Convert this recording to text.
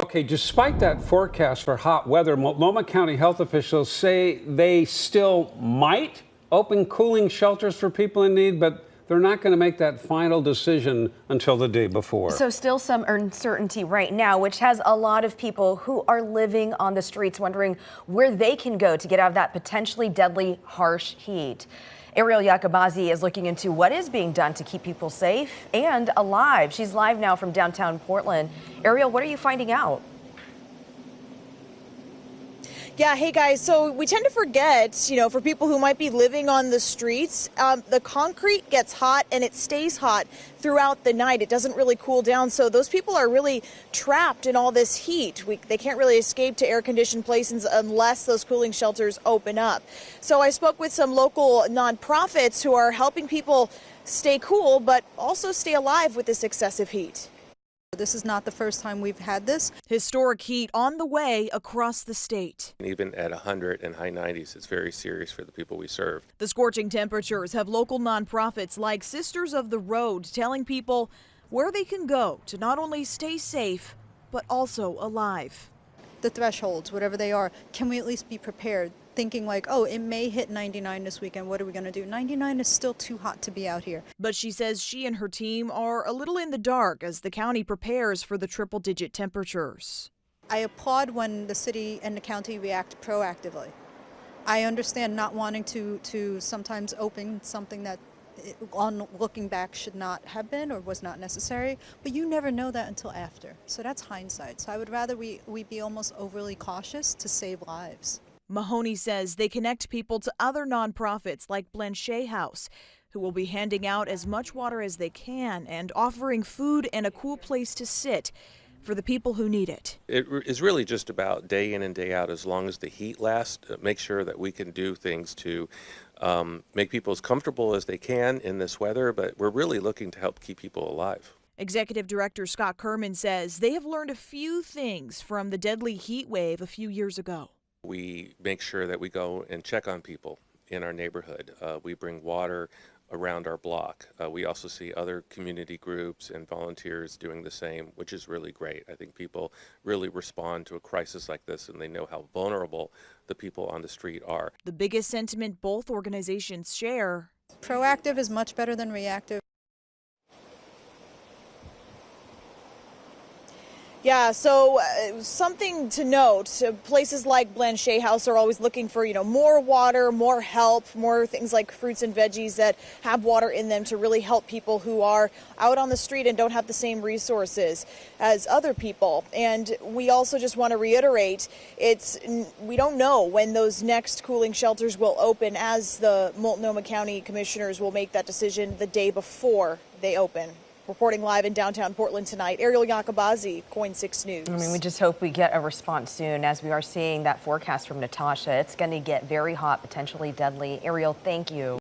Okay, despite that forecast for hot weather, Multnomah County health officials say they still might open cooling shelters for people in need, but they're not going to make that final decision until the day before. So still some uncertainty right now, which has a lot of people who are living on the streets wondering where they can go to get out of that potentially deadly, harsh heat. Ariel Yakabazi is looking into what is being done to keep people safe and alive. She's live now from downtown Portland. Ariel, what are you finding out? Yeah, hey guys, so we tend to forget, for people who might be living on the streets, the concrete gets hot and it stays hot throughout the night. It doesn't really cool down, so those people are really trapped in all this heat. They can't really escape to air-conditioned places unless those cooling shelters open up. So I spoke with some local nonprofits who are helping people stay cool, but also stay alive with this excessive heat. This is not the first time we've had this. Historic heat on the way across the state. Even at 100 and high 90s, it's very serious for the people we serve. The scorching temperatures have local nonprofits like Sisters of the Road telling people where they can go to not only stay safe, but also alive. The thresholds, whatever they are, can we at least be prepared? Thinking like, oh, it may hit 99 this weekend. What are we going to do? 99 is still too hot to be out here. But she says she and her team are a little in the dark as the county prepares for the triple-digit temperatures. I applaud when the city and the county react proactively. I understand not wanting to sometimes open something that on looking back should not have been or was not necessary, but you never know that until after. So that's hindsight. So I would rather we be almost overly cautious to save lives. Mahoney says they connect people to other nonprofits like Blanchet House, who will be handing out as much water as they can and offering food and a cool place to sit for the people who need it. It is really just about day in and day out, as long as the heat lasts, make sure that we can do things to make people as comfortable as they can in this weather, but we're really looking to help keep people alive. Executive Director Scott Kerman says they have learned a few things from the deadly heat wave a few years ago. We make sure that we go and check on people in our neighborhood. We bring water around our block. We also see other community groups and volunteers doing the same, which is really great. I think people really respond to a crisis like this, and they know how vulnerable the people on the street are. The biggest sentiment both organizations share: proactive is much better than reactive. Yeah, so something to note, places like Blanchet House are always looking for, more water, more help, more things like fruits and veggies that have water in them to really help people who are out on the street and don't have the same resources as other people. And we also just want to reiterate, we don't know when those next cooling shelters will open, as the Multnomah County commissioners will make that decision the day before they open. Reporting live in downtown Portland tonight, Ariel Yakabazi, KOIN 6 News. I mean, we just hope we get a response soon, as we are seeing that forecast from Natasha. It's going to get very hot, potentially deadly. Ariel, thank you.